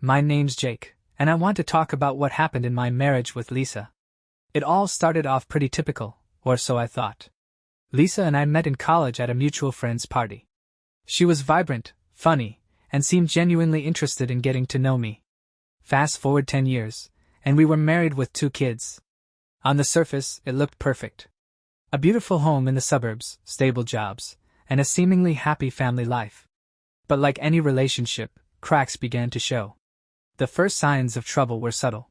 My name's Jake, and I want to talk about what happened in my marriage with Lisa. It all started off pretty typical, or so I thought. Lisa and I met in college at a mutual friend's party. She was vibrant, funny, and seemed genuinely interested in getting to know me. Fast forward 10 years, and we were married with 2 kids. On the surface, it looked perfect. A beautiful home in the suburbs, stable jobs, and a seemingly happy family life. But like any relationship, cracks began to show. The first signs of trouble were subtle.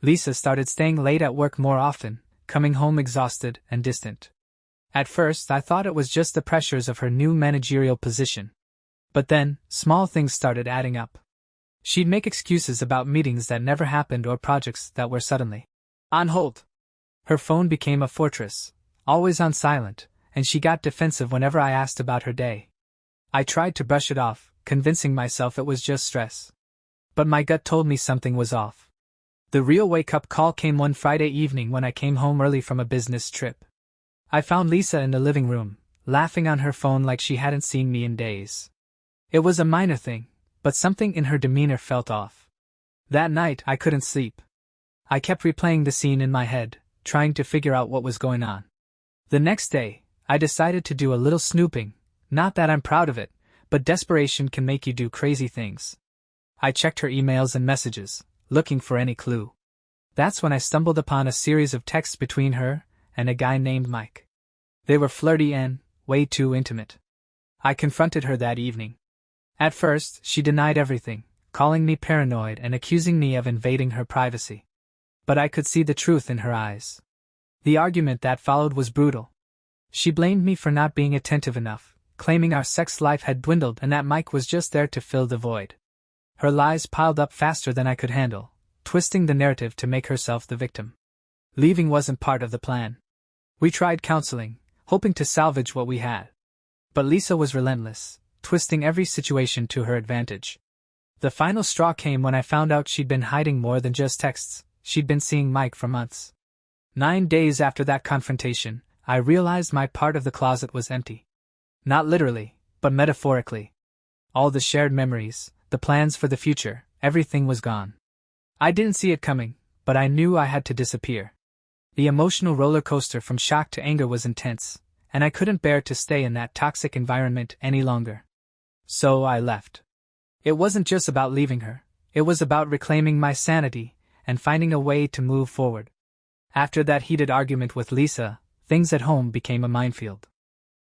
Lisa started staying late at work more often, coming home exhausted and distant. At first, I thought it was just the pressures of her new managerial position. But then, small things started adding up. She'd make excuses about meetings that never happened or projects that were suddenly on hold. Her phone became a fortress, always on silent, and she got defensive whenever I asked about her day. I tried to brush it off, convincing myself it was just stress. But my gut told me something was off. The real wake-up call came one Friday evening when I came home early from a business trip. I found Lisa in the living room, laughing on her phone like she hadn't seen me in days. It was a minor thing, but something in her demeanor felt off. That night I couldn't sleep. I kept replaying the scene in my head, trying to figure out what was going on. The next day, I decided to do a little snooping, not that I'm proud of it, but desperation can make you do crazy things. I checked her emails and messages, looking for any clue. That's when I stumbled upon a series of texts between her and a guy named Mike. They were flirty and way too intimate. I confronted her that evening. At first, she denied everything, calling me paranoid and accusing me of invading her privacy. But I could see the truth in her eyes. The argument that followed was brutal. She blamed me for not being attentive enough, claiming our sex life had dwindled and that Mike was just there to fill the void. Her lies piled up faster than I could handle, twisting the narrative to make herself the victim. Leaving wasn't part of the plan. We tried counseling, hoping to salvage what we had. But Lisa was relentless, twisting every situation to her advantage. The final straw came when I found out she'd been hiding more than just texts. She'd been seeing Mike for months. 9 days after that confrontation, I realized my part of the closet was empty. Not literally, but metaphorically. All the shared memories, the plans for the future, everything was gone. I didn't see it coming, but I knew I had to disappear. The emotional roller coaster from shock to anger was intense, and I couldn't bear to stay in that toxic environment any longer. So I left. It wasn't just about leaving her, it was about reclaiming my sanity and finding a way to move forward. After that heated argument with Lisa, things at home became a minefield.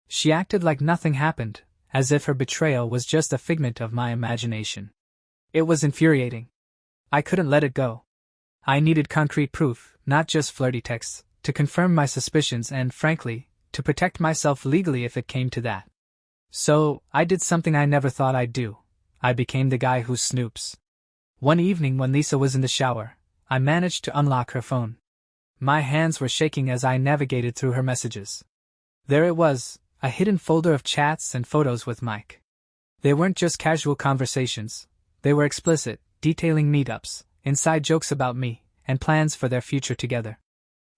She acted like nothing happened, as if her betrayal was just a figment of my imagination. It was infuriating. I couldn't let it go. I needed concrete proof, not just flirty texts, to confirm my suspicions and, frankly, to protect myself legally if it came to that. So, I did something I never thought I'd do. I became the guy who snoops. One evening when Lisa was in the shower, I managed to unlock her phone. My hands were shaking as I navigated through her messages. There it was, a hidden folder of chats and photos with Mike. They weren't just casual conversations. They were explicit, detailing meetups, inside jokes about me, and plans for their future together.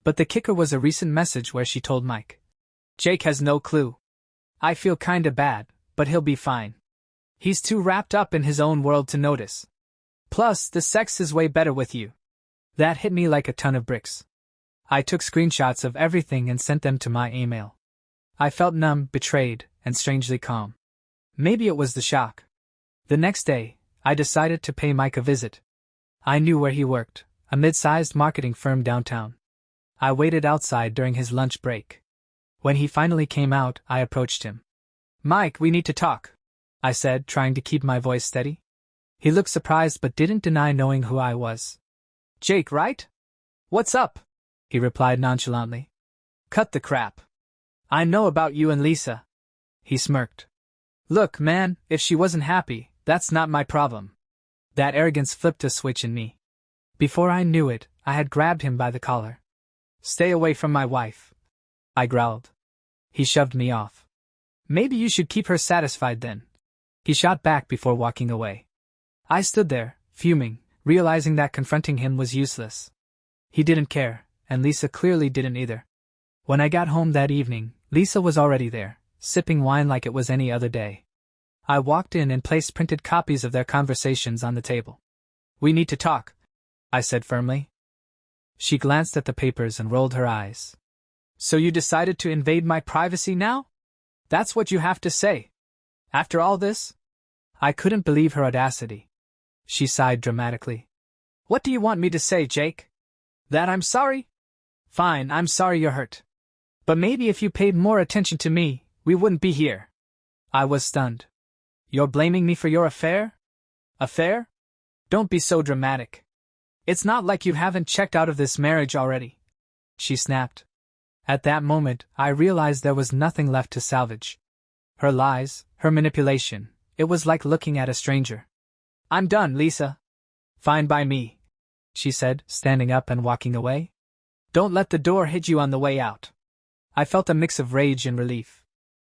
But the kicker was a recent message where she told Mike, "Jake has no clue. I feel kinda bad, but he'll be fine. He's too wrapped up in his own world to notice. Plus, the sex is way better with you." That hit me like a ton of bricks. I took screenshots of everything and sent them to my email. I felt numb, betrayed, and strangely calm. Maybe it was the shock. The next day, I decided to pay Mike a visit. I knew where he worked, a mid-sized marketing firm downtown. I waited outside during his lunch break. When he finally came out, I approached him. "Mike, we need to talk," I said, trying to keep my voice steady. He looked surprised but didn't deny knowing who I was. "Jake, right? What's up?" he replied nonchalantly. "Cut the crap. I know about you and Lisa." He smirked. "Look, man, if she wasn't happy, that's not my problem." That arrogance flipped a switch in me. Before I knew it, I had grabbed him by the collar. "Stay away from my wife," I growled. He shoved me off. "Maybe you should keep her satisfied then," he shot back before walking away. I stood there, fuming, realizing that confronting him was useless. He didn't care, and Lisa clearly didn't either. When I got home that evening, Lisa was already there, sipping wine like it was any other day. I walked in and placed printed copies of their conversations on the table. We need to talk, I said firmly. She glanced at the papers and rolled her eyes. So you decided to invade my privacy now? That's what you have to say? After all this? I couldn't believe her audacity. She sighed dramatically. What do you want me to say, Jake? That I'm sorry? Fine, I'm sorry you're hurt. But maybe if you paid more attention to me, we wouldn't be here. I was stunned. You're blaming me for your affair? Affair? Don't be so dramatic. It's not like you haven't checked out of this marriage already, she snapped. At that moment, I realized there was nothing left to salvage. Her lies, her manipulation, it was like looking at a stranger. I'm done, Lisa. Fine by me, she said, standing up and walking away. Don't let the door hit you on the way out. I felt a mix of rage and relief.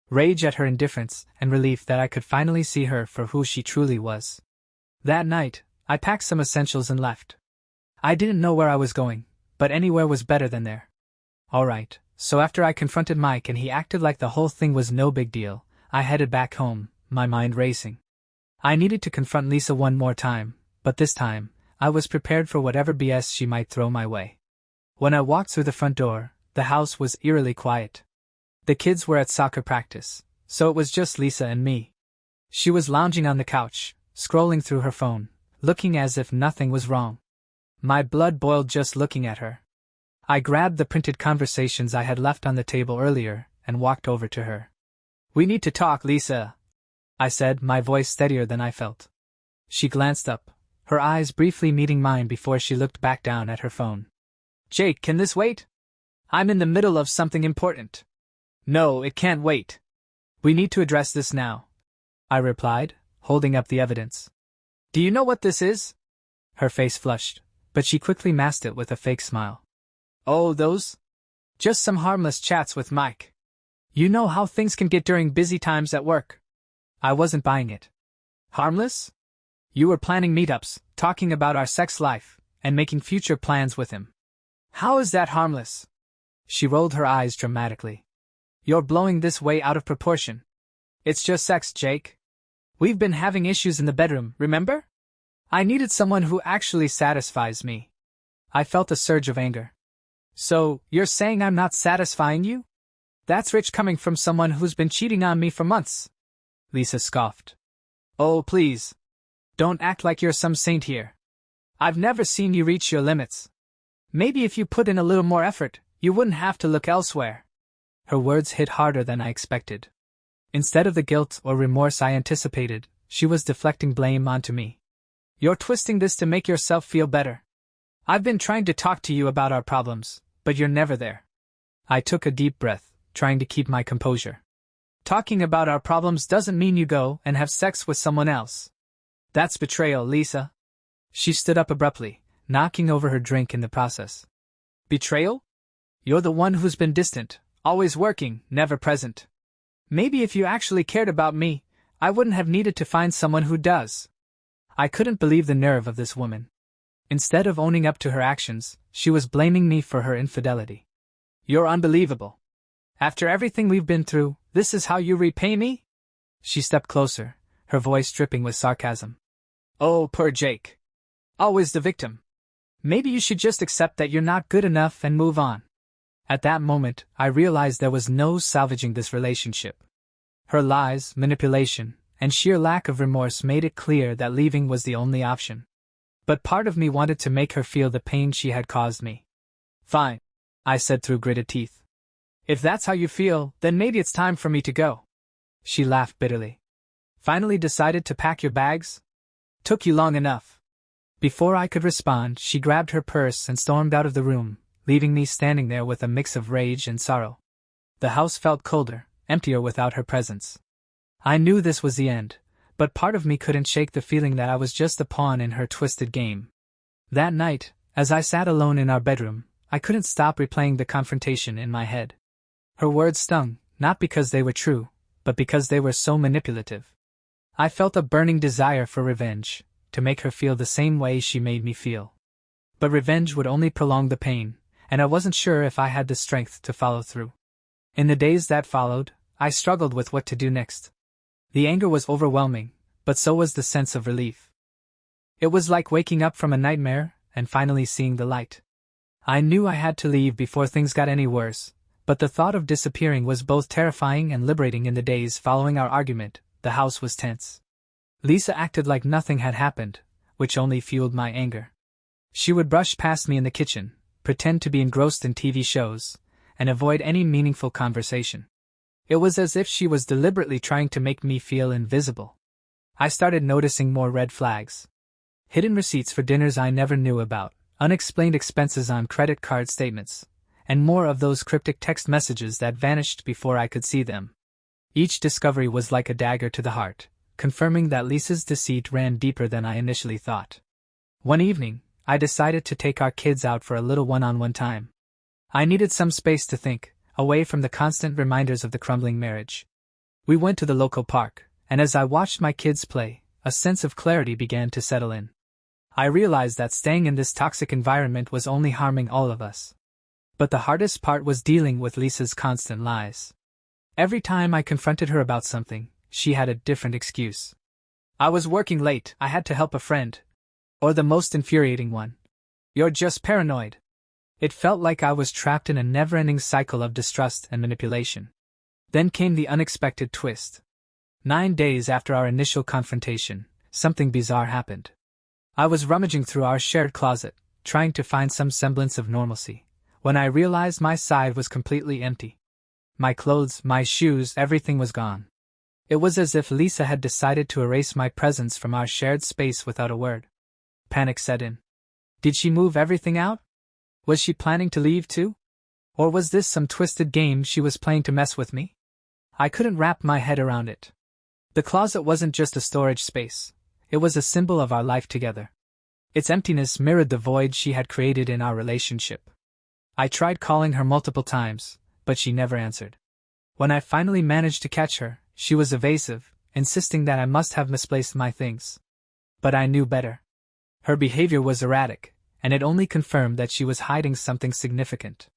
Rage at her indifference and relief that I could finally see her for who she truly was. That night, I packed some essentials and left. I didn't know where I was going, but anywhere was better than there. Alright, so after I confronted Mike and he acted like the whole thing was no big deal, I headed back home, my mind racing. I needed to confront Lisa one more time, but this time, I was prepared for whatever BS she might throw my way. When I walked through the front door, the house was eerily quiet. The kids were at soccer practice, so it was just Lisa and me. She was lounging on the couch, scrolling through her phone, looking as if nothing was wrong. My blood boiled just looking at her. I grabbed the printed conversations I had left on the table earlier and walked over to her. We need to talk, Lisa, I said, my voice steadier than I felt. She glanced up, her eyes briefly meeting mine before she looked back down at her phone. Jake, can this wait? I'm in the middle of something important. No, it can't wait. We need to address this now, I replied, holding up the evidence. Do you know what this is? Her face flushed, but she quickly masked it with a fake smile. Oh, those? Just some harmless chats with Mike. You know how things can get during busy times at work. I wasn't buying it. Harmless? You were planning meetups, talking about our sex life, and making future plans with him. How is that harmless? She rolled her eyes dramatically. You're blowing this way out of proportion. It's just sex, Jake. We've been having issues in the bedroom, remember? I needed someone who actually satisfies me. I felt a surge of anger. So, you're saying I'm not satisfying you? That's rich coming from someone who's been cheating on me for months. Lisa scoffed. Oh, please. Don't act like you're some saint here. I've never seen you reach your limits. Maybe if you put in a little more effort, you wouldn't have to look elsewhere. Her words hit harder than I expected. Instead of the guilt or remorse I anticipated, she was deflecting blame onto me. You're twisting this to make yourself feel better. I've been trying to talk to you about our problems, but you're never there. I took a deep breath, trying to keep my composure. Talking about our problems doesn't mean you go and have sex with someone else. That's betrayal, Lisa. She stood up abruptly, knocking over her drink in the process. Betrayal? You're the one who's been distant, always working, never present. Maybe if you actually cared about me, I wouldn't have needed to find someone who does. I couldn't believe the nerve of this woman. Instead of owning up to her actions, she was blaming me for her infidelity. You're unbelievable. After everything we've been through, this is how you repay me? She stepped closer, her voice dripping with sarcasm. Oh, poor Jake. Always the victim. Maybe you should just accept that you're not good enough and move on. At that moment, I realized there was no salvaging this relationship. Her lies, manipulation, and sheer lack of remorse made it clear that leaving was the only option. But part of me wanted to make her feel the pain she had caused me. Fine, I said through gritted teeth. If that's how you feel, then maybe it's time for me to go. She laughed bitterly. Finally decided to pack your bags? Took you long enough. Before I could respond, she grabbed her purse and stormed out of the room, leaving me standing there with a mix of rage and sorrow. The house felt colder, emptier without her presence. I knew this was the end, but part of me couldn't shake the feeling that I was just a pawn in her twisted game. That night, as I sat alone in our bedroom, I couldn't stop replaying the confrontation in my head. Her words stung, not because they were true, but because they were so manipulative. I felt a burning desire for revenge, to make her feel the same way she made me feel. But revenge would only prolong the pain, and I wasn't sure if I had the strength to follow through. In the days that followed, I struggled with what to do next. The anger was overwhelming, but so was the sense of relief. It was like waking up from a nightmare and finally seeing the light. I knew I had to leave before things got any worse, but the thought of disappearing was both terrifying and liberating. In the days following our argument, the house was tense. Lisa acted like nothing had happened, which only fueled my anger. She would brush past me in the kitchen, pretend to be engrossed in TV shows, and avoid any meaningful conversation. It was as if she was deliberately trying to make me feel invisible. I started noticing more red flags. Hidden receipts for dinners I never knew about, unexplained expenses on credit card statements, and more of those cryptic text messages that vanished before I could see them. Each discovery was like a dagger to the heart, confirming that Lisa's deceit ran deeper than I initially thought. One evening, I decided to take our kids out for a little one-on-one time. I needed some space to think, away from the constant reminders of the crumbling marriage. We went to the local park, and as I watched my kids play, a sense of clarity began to settle in. I realized that staying in this toxic environment was only harming all of us. But the hardest part was dealing with Lisa's constant lies. Every time I confronted her about something, she had a different excuse. I was working late, I had to help a friend. Or the most infuriating one. You're just paranoid. It felt like I was trapped in a never-ending cycle of distrust and manipulation. Then came the unexpected twist. 9 days after our initial confrontation, something bizarre happened. I was rummaging through our shared closet, trying to find some semblance of normalcy, when I realized my side was completely empty. My clothes, my shoes, everything was gone. It was as if Lisa had decided to erase my presence from our shared space without a word. Panic set in. Did she move everything out? Was she planning to leave too? Or was this some twisted game she was playing to mess with me? I couldn't wrap my head around it. The closet wasn't just a storage space. It was a symbol of our life together. Its emptiness mirrored the void she had created in our relationship. I tried calling her multiple times, but she never answered. When I finally managed to catch her, she was evasive, insisting that I must have misplaced my things. But I knew better. Her behavior was erratic, and it only confirmed that she was hiding something significant.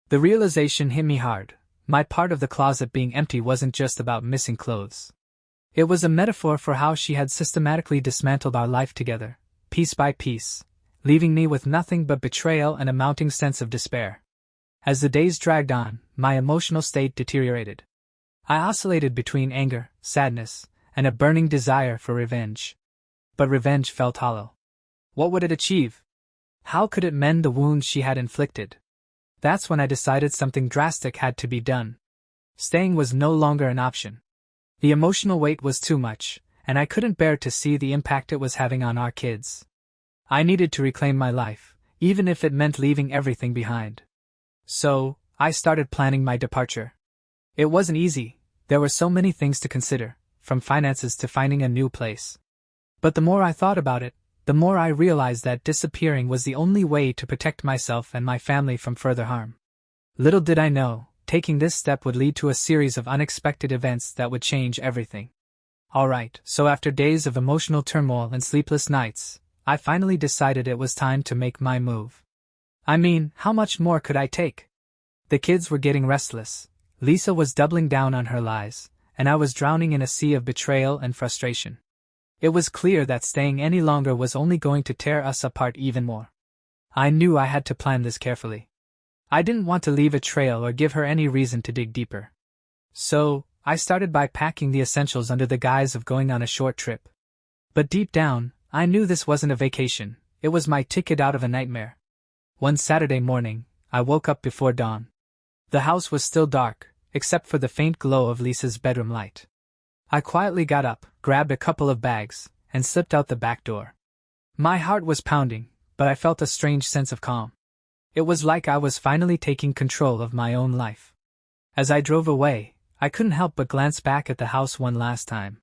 The realization hit me hard. My part of the closet being empty wasn't just about missing clothes. It was a metaphor for how she had systematically dismantled our life together, piece by piece, leaving me with nothing but betrayal and a mounting sense of despair. As the days dragged on, my emotional state deteriorated. I oscillated between anger, sadness, and a burning desire for revenge. But revenge felt hollow. What would it achieve? How could it mend the wounds she had inflicted? That's when I decided something drastic had to be done. Staying was no longer an option. The emotional weight was too much, and I couldn't bear to see the impact it was having on our kids. I needed to reclaim my life, even if it meant leaving everything behind. So, I started planning my departure. It wasn't easy. There were so many things to consider, from finances to finding a new place. But the more I thought about it, the more I realized that disappearing was the only way to protect myself and my family from further harm. Little did I know, taking this step would lead to a series of unexpected events that would change everything. Alright, so after days of emotional turmoil and sleepless nights, I finally decided it was time to make my move. I mean, how much more could I take? The kids were getting restless, Lisa was doubling down on her lies, and I was drowning in a sea of betrayal and frustration. It was clear that staying any longer was only going to tear us apart even more. I knew I had to plan this carefully. I didn't want to leave a trail or give her any reason to dig deeper. So, I started by packing the essentials under the guise of going on a short trip. But deep down, I knew this wasn't a vacation, it was my ticket out of a nightmare. One Saturday morning, I woke up before dawn. The house was still dark, except for the faint glow of Lisa's bedroom light. I quietly got up, grabbed a couple of bags, and slipped out the back door. My heart was pounding, but I felt a strange sense of calm. It was like I was finally taking control of my own life. As I drove away, I couldn't help but glance back at the house one last time.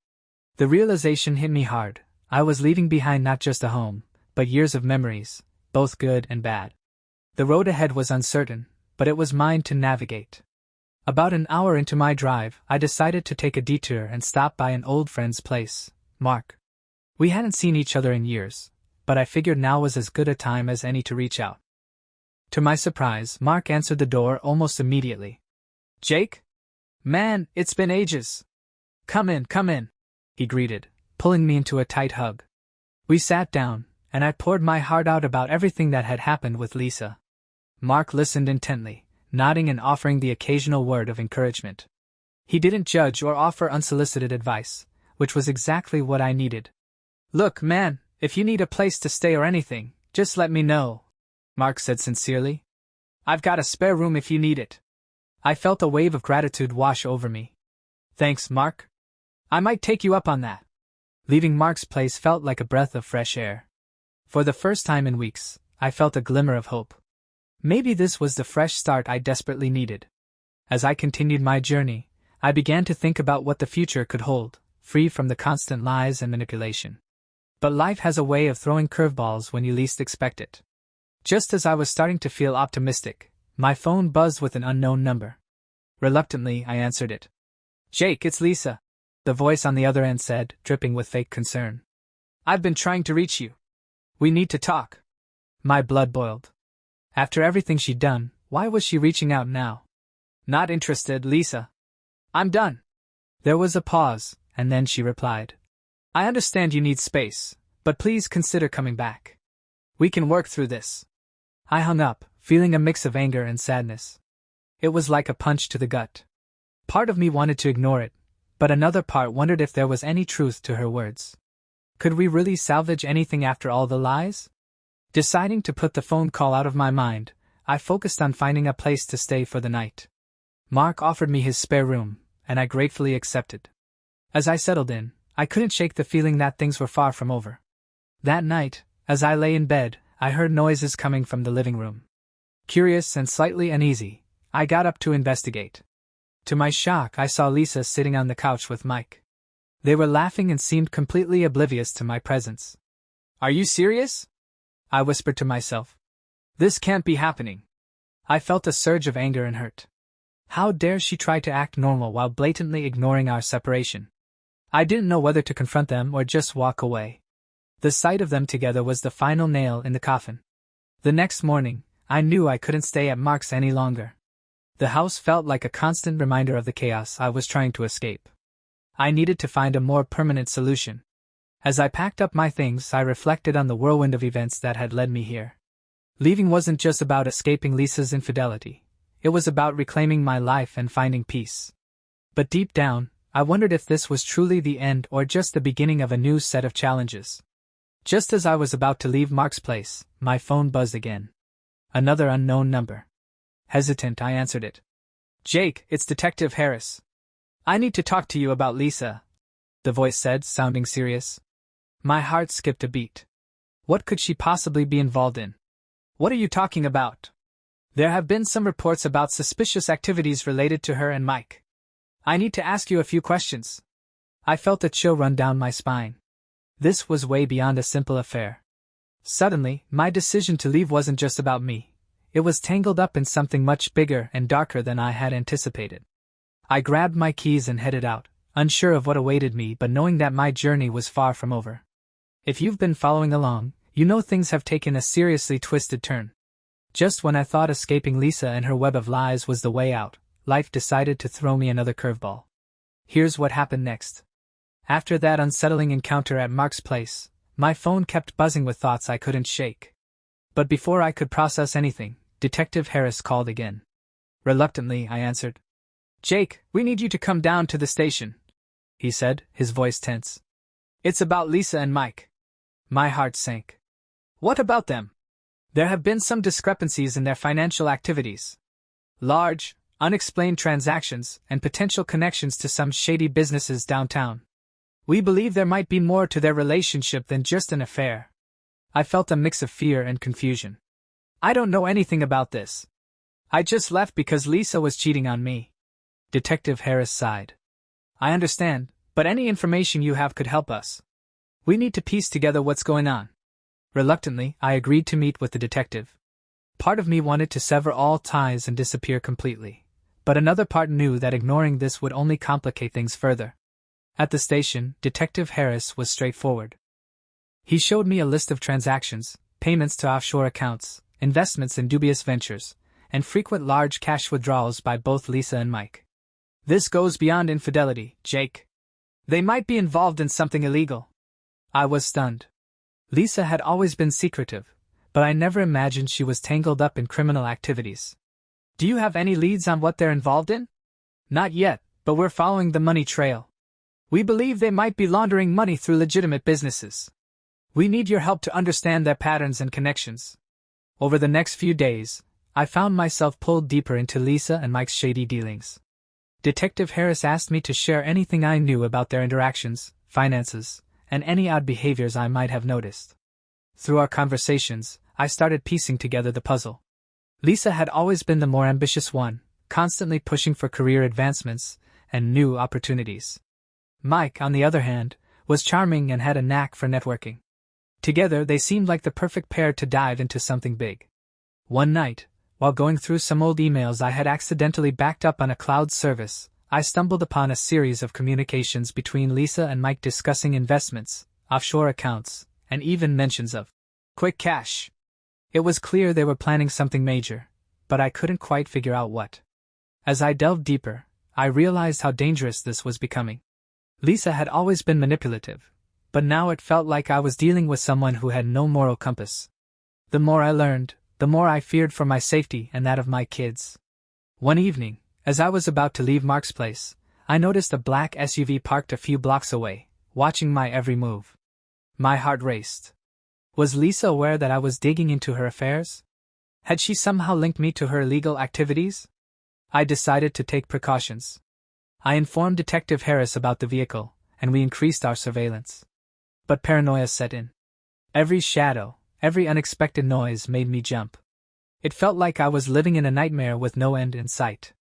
The realization hit me hard. I was leaving behind not just a home, but years of memories, both good and bad. The road ahead was uncertain, but it was mine to navigate. About an hour into my drive, I decided to take a detour and stop by an old friend's place, Mark. We hadn't seen each other in years, but I figured now was as good a time as any to reach out. To my surprise, Mark answered the door almost immediately. "Jake? Man, it's been ages. Come in, he greeted, pulling me into a tight hug. We sat down, and I poured my heart out about everything that had happened with Lisa. Mark listened intently, nodding and offering the occasional word of encouragement. He didn't judge or offer unsolicited advice, which was exactly what I needed. "Look, man, if you need a place to stay or anything, just let me know," Mark said sincerely. "I've got a spare room if you need it." I felt a wave of gratitude wash over me. "Thanks, Mark. I might take you up on that." Leaving Mark's place felt like a breath of fresh air. For the first time in weeks, I felt a glimmer of hope. Maybe this was the fresh start I desperately needed. As I continued my journey, I began to think about what the future could hold, free from the constant lies and manipulation. But life has a way of throwing curveballs when you least expect it. Just as I was starting to feel optimistic, my phone buzzed with an unknown number. Reluctantly, I answered it. "Jake, it's Lisa," the voice on the other end said, dripping with fake concern. "I've been trying to reach you. We need to talk." My blood boiled. After everything she'd done, why was she reaching out now? "Not interested, Lisa. I'm done." There was a pause, and then she replied. "I understand you need space, but please consider coming back. We can work through this." I hung up, feeling a mix of anger and sadness. It was like a punch to the gut. Part of me wanted to ignore it, but another part wondered if there was any truth to her words. Could we really salvage anything after all the lies? Deciding to put the phone call out of my mind, I focused on finding a place to stay for the night. Mark offered me his spare room, and I gratefully accepted. As I settled in, I couldn't shake the feeling that things were far from over. That night, as I lay in bed, I heard noises coming from the living room. Curious and slightly uneasy, I got up to investigate. To my shock, I saw Lisa sitting on the couch with Mike. They were laughing and seemed completely oblivious to my presence. "Are you serious?" I whispered to myself. "This can't be happening." I felt a surge of anger and hurt. How dare she try to act normal while blatantly ignoring our separation? I didn't know whether to confront them or just walk away. The sight of them together was the final nail in the coffin. The next morning, I knew I couldn't stay at Mark's any longer. The house felt like a constant reminder of the chaos I was trying to escape. I needed to find a more permanent solution. As I packed up my things, I reflected on the whirlwind of events that had led me here. Leaving wasn't just about escaping Lisa's infidelity. It was about reclaiming my life and finding peace. But deep down, I wondered if this was truly the end or just the beginning of a new set of challenges. Just as I was about to leave Mark's place, my phone buzzed again. Another unknown number. Hesitant, I answered it. "Jake, it's Detective Harris. I need to talk to you about Lisa," the voice said, sounding serious. My heart skipped a beat. What could she possibly be involved in? "What are you talking about?" "There have been some reports about suspicious activities related to her and Mike. I need to ask you a few questions." I felt a chill run down my spine. This was way beyond a simple affair. Suddenly, my decision to leave wasn't just about me. It was tangled up in something much bigger and darker than I had anticipated. I grabbed my keys and headed out, unsure of what awaited me but knowing that my journey was far from over. If you've been following along, you know things have taken a seriously twisted turn. Just when I thought escaping Lisa and her web of lies was the way out, life decided to throw me another curveball. Here's what happened next. After that unsettling encounter at Mark's place, my phone kept buzzing with thoughts I couldn't shake. But before I could process anything, Detective Harris called again. Reluctantly, I answered. "Jake, we need you to come down to the station," he said, his voice tense. "It's about Lisa and Mike." My heart sank. "What about them?" "There have been some discrepancies in their financial activities. Large, unexplained transactions and potential connections to some shady businesses downtown. We believe there might be more to their relationship than just an affair." I felt a mix of fear and confusion. "I don't know anything about this. I just left because Lisa was cheating on me." Detective Harris sighed. "I understand, but any information you have could help us. We need to piece together what's going on." Reluctantly, I agreed to meet with the detective. Part of me wanted to sever all ties and disappear completely, but another part knew that ignoring this would only complicate things further. At the station, Detective Harris was straightforward. He showed me a list of transactions, payments to offshore accounts, investments in dubious ventures, and frequent large cash withdrawals by both Lisa and Mike. "This goes beyond infidelity, Jake. They might be involved in something illegal." I was stunned. Lisa had always been secretive, but I never imagined she was tangled up in criminal activities. Do you have any leads on what they're involved in? Not yet, but we're following the money trail. We believe they might be laundering money through legitimate businesses. We need your help to understand their patterns and connections. Over the next few days, I found myself pulled deeper into Lisa and Mike's shady dealings. Detective Harris asked me to share anything I knew about their interactions, finances, and any odd behaviors I might have noticed. Through our conversations, I started piecing together the puzzle. Lisa had always been the more ambitious one, constantly pushing for career advancements and new opportunities. Mike, on the other hand, was charming and had a knack for networking. Together, they seemed like the perfect pair to dive into something big. One night, while going through some old emails I had accidentally backed up on a cloud service, I stumbled upon a series of communications between Lisa and Mike discussing investments, offshore accounts, and even mentions of quick cash. It was clear they were planning something major, but I couldn't quite figure out what. As I delved deeper, I realized how dangerous this was becoming. Lisa had always been manipulative, but now it felt like I was dealing with someone who had no moral compass. The more I learned, the more I feared for my safety and that of my kids. One evening, as I was about to leave Mark's place, I noticed a black SUV parked a few blocks away, watching my every move. My heart raced. Was Lisa aware that I was digging into her affairs? Had she somehow linked me to her illegal activities? I decided to take precautions. I informed Detective Harris about the vehicle, and we increased our surveillance. But paranoia set in. Every shadow, every unexpected noise made me jump. It felt like I was living in a nightmare with no end in sight.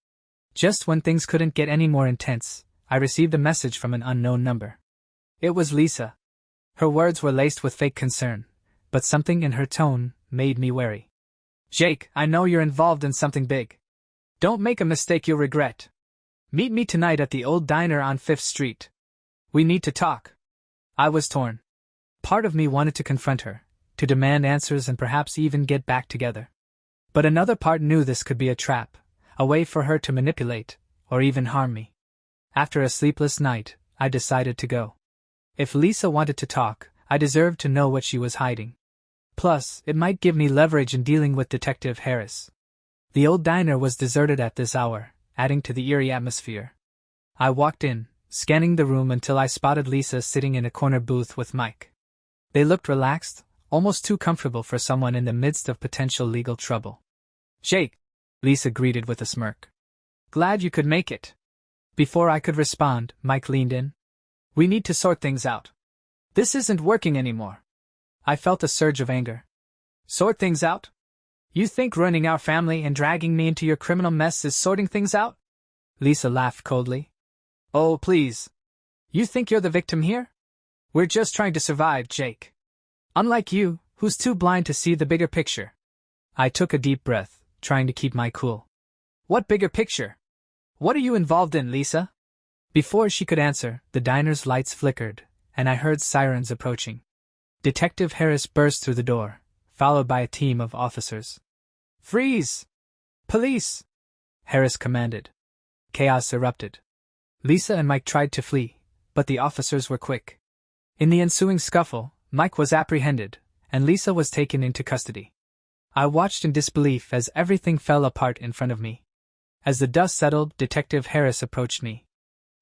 Just when things couldn't get any more intense, I received a message from an unknown number. It was Lisa. Her words were laced with fake concern, but something in her tone made me wary. Jake, I know you're involved in something big. Don't make a mistake you'll regret. Meet me tonight at the old diner on 5th Street. We need to talk. I was torn. Part of me wanted to confront her, to demand answers and perhaps even get back together. But another part knew this could be a trap, a way for her to manipulate, or even harm me. After a sleepless night, I decided to go. If Lisa wanted to talk, I deserved to know what she was hiding. Plus, it might give me leverage in dealing with Detective Harris. The old diner was deserted at this hour, adding to the eerie atmosphere. I walked in, scanning the room until I spotted Lisa sitting in a corner booth with Mike. They looked relaxed, almost too comfortable for someone in the midst of potential legal trouble. Jake, Lisa greeted with a smirk. Glad you could make it. Before I could respond, Mike leaned in. We need to sort things out. This isn't working anymore. I felt a surge of anger. Sort things out? You think ruining our family and dragging me into your criminal mess is sorting things out? Lisa laughed coldly. Oh, please. You think you're the victim here? We're just trying to survive, Jake. Unlike you, who's too blind to see the bigger picture. I took a deep breath, trying to keep my cool. What bigger picture? What are you involved in, Lisa? Before she could answer, the diner's lights flickered, and I heard sirens approaching. Detective Harris burst through the door, followed by a team of officers. Freeze! Police! Harris commanded. Chaos erupted. Lisa and Mike tried to flee, but the officers were quick. In the ensuing scuffle, Mike was apprehended, and Lisa was taken into custody. I watched in disbelief as everything fell apart in front of me. As the dust settled, Detective Harris approached me.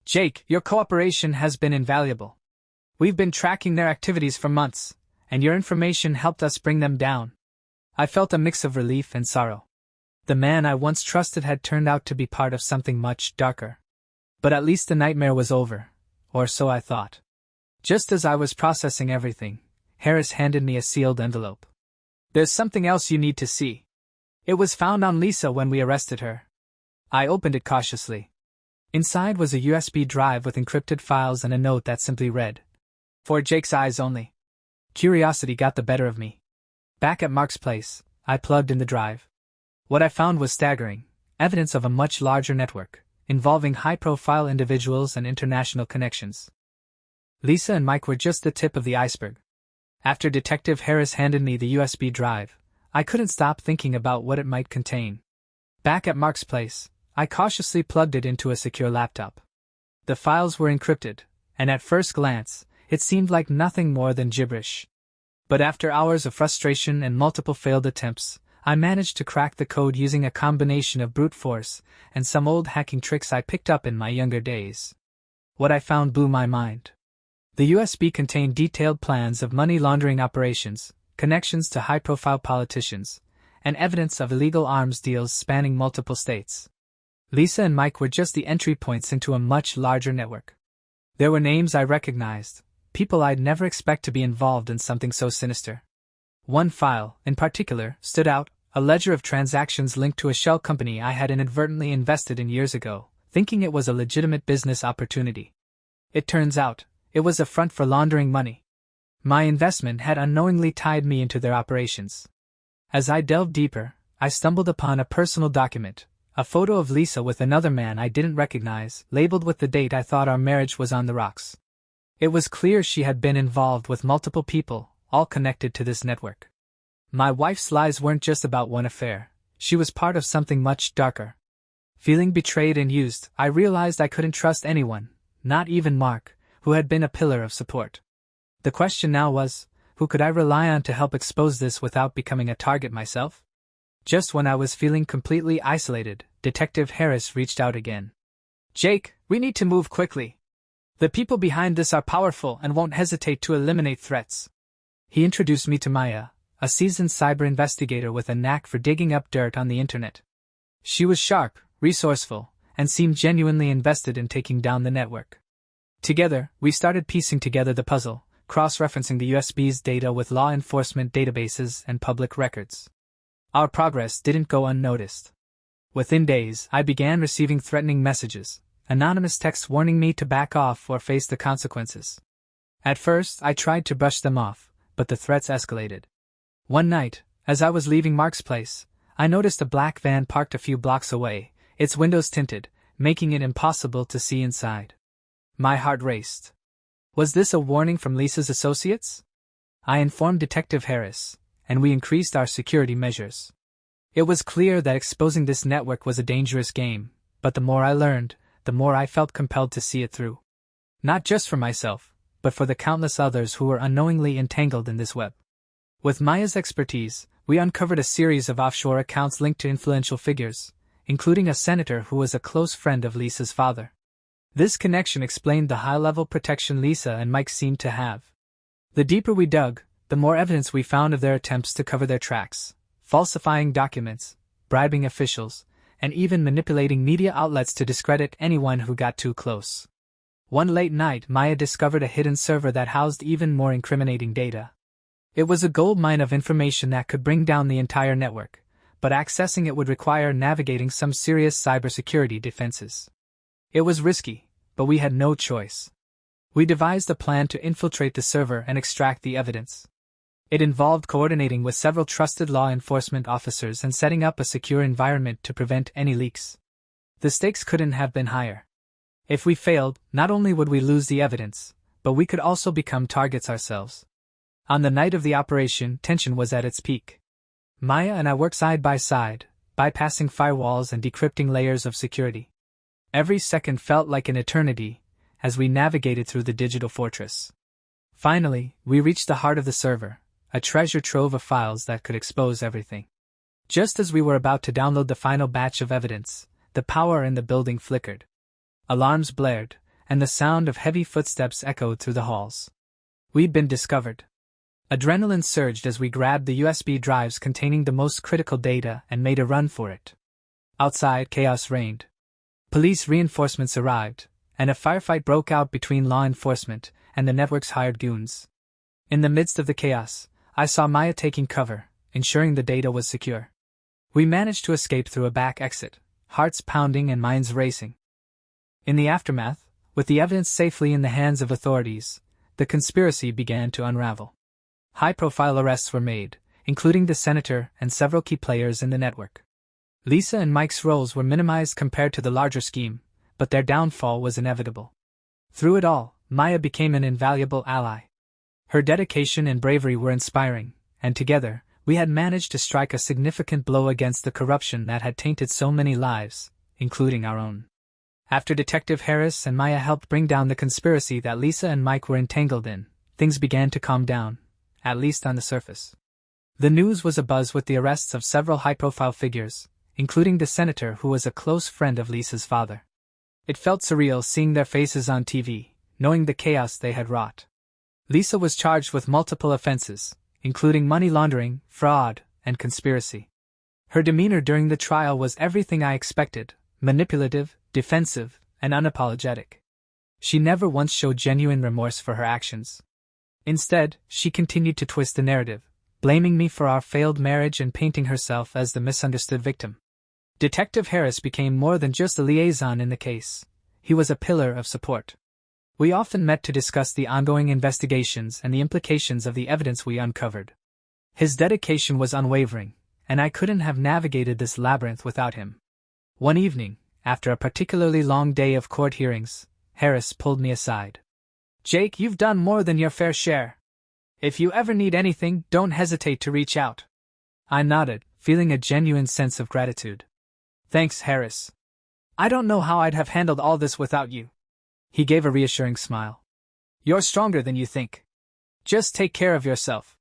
Jake, your cooperation has been invaluable. We've been tracking their activities for months, and your information helped us bring them down. I felt a mix of relief and sorrow. The man I once trusted had turned out to be part of something much darker. But at least the nightmare was over, or so I thought. Just as I was processing everything, Harris handed me a sealed envelope. There's something else you need to see. It was found on Lisa when we arrested her. I opened it cautiously. Inside was a USB drive with encrypted files and a note that simply read, "For Jake's eyes only." Curiosity got the better of me. Back at Mark's place, I plugged in the drive. What I found was staggering, evidence of a much larger network, involving high-profile individuals and international connections. Lisa and Mike were just the tip of the iceberg. After Detective Harris handed me the USB drive, I couldn't stop thinking about what it might contain. Back at Mark's place, I cautiously plugged it into a secure laptop. The files were encrypted, and at first glance, it seemed like nothing more than gibberish. But after hours of frustration and multiple failed attempts, I managed to crack the code using a combination of brute force and some old hacking tricks I picked up in my younger days. What I found blew my mind. The USB contained detailed plans of money laundering operations, connections to high-profile politicians, and evidence of illegal arms deals spanning multiple states. Lisa and Mike were just the entry points into a much larger network. There were names I recognized, people I'd never expect to be involved in something so sinister. One file, in particular, stood out, a ledger of transactions linked to a shell company I had inadvertently invested in years ago, thinking it was a legitimate business opportunity. It turns out, it was a front for laundering money. My investment had unknowingly tied me into their operations. As I delved deeper, I stumbled upon a personal document, a photo of Lisa with another man I didn't recognize, labeled with the date I thought our marriage was on the rocks. It was clear she had been involved with multiple people, all connected to this network. My wife's lies weren't just about one affair, she was part of something much darker. Feeling betrayed and used, I realized I couldn't trust anyone, not even Mark, who had been a pillar of support. The question now was, who could I rely on to help expose this without becoming a target myself? Just when I was feeling completely isolated, Detective Harris reached out again. "Jake, we need to move quickly. The people behind this are powerful and won't hesitate to eliminate threats." He introduced me to Maya, a seasoned cyber investigator with a knack for digging up dirt on the internet. She was sharp, resourceful, and seemed genuinely invested in taking down the network. Together, we started piecing together the puzzle, cross-referencing the USB's data with law enforcement databases and public records. Our progress didn't go unnoticed. Within days, I began receiving threatening messages, anonymous texts warning me to back off or face the consequences. At first, I tried to brush them off, but the threats escalated. One night, as I was leaving Mark's place, I noticed a black van parked a few blocks away, its windows tinted, making it impossible to see inside. My heart raced. Was this a warning from Lisa's associates? I informed Detective Harris, and we increased our security measures. It was clear that exposing this network was a dangerous game, but the more I learned, the more I felt compelled to see it through. Not just for myself, but for the countless others who were unknowingly entangled in this web. With Maya's expertise, we uncovered a series of offshore accounts linked to influential figures, including a senator who was a close friend of Lisa's father. This connection explained the high-level protection Lisa and Mike seemed to have. The deeper we dug, the more evidence we found of their attempts to cover their tracks, falsifying documents, bribing officials, and even manipulating media outlets to discredit anyone who got too close. One late night, Maya discovered a hidden server that housed even more incriminating data. It was a goldmine of information that could bring down the entire network, but accessing it would require navigating some serious cybersecurity defenses. It was risky, but we had no choice. We devised a plan to infiltrate the server and extract the evidence. It involved coordinating with several trusted law enforcement officers and setting up a secure environment to prevent any leaks. The stakes couldn't have been higher. If we failed, not only would we lose the evidence, but we could also become targets ourselves. On the night of the operation, tension was at its peak. Maya and I worked side by side, bypassing firewalls and decrypting layers of security. Every second felt like an eternity as we navigated through the digital fortress. Finally, we reached the heart of the server, a treasure trove of files that could expose everything. Just as we were about to download the final batch of evidence, the power in the building flickered. Alarms blared, and the sound of heavy footsteps echoed through the halls. We'd been discovered. Adrenaline surged as we grabbed the USB drives containing the most critical data and made a run for it. Outside, chaos reigned. Police reinforcements arrived, and a firefight broke out between law enforcement and the network's hired goons. In the midst of the chaos, I saw Maya taking cover, ensuring the data was secure. We managed to escape through a back exit, hearts pounding and minds racing. In the aftermath, with the evidence safely in the hands of authorities, the conspiracy began to unravel. High-profile arrests were made, including the senator and several key players in the network. Lisa and Mike's roles were minimized compared to the larger scheme, but their downfall was inevitable. Through it all, Maya became an invaluable ally. Her dedication and bravery were inspiring, and together, we had managed to strike a significant blow against the corruption that had tainted so many lives, including our own. After Detective Harris and Maya helped bring down the conspiracy that Lisa and Mike were entangled in, things began to calm down, at least on the surface. The news was abuzz with the arrests of several high-profile figures, including the senator who was a close friend of Lisa's father. It felt surreal seeing their faces on TV, knowing the chaos they had wrought. Lisa was charged with multiple offenses, including money laundering, fraud, and conspiracy. Her demeanor during the trial was everything I expected: manipulative, defensive, and unapologetic. She never once showed genuine remorse for her actions. Instead, she continued to twist the narrative, blaming me for our failed marriage and painting herself as the misunderstood victim. Detective Harris became more than just a liaison in the case. He was a pillar of support. We often met to discuss the ongoing investigations and the implications of the evidence we uncovered. His dedication was unwavering, and I couldn't have navigated this labyrinth without him. One evening, after a particularly long day of court hearings, Harris pulled me aside. "Jake, you've done more than your fair share. If you ever need anything, don't hesitate to reach out." I nodded, feeling a genuine sense of gratitude. "Thanks, Harris. I don't know how I'd have handled all this without you." He gave a reassuring smile. "You're stronger than you think. Just take care of yourself."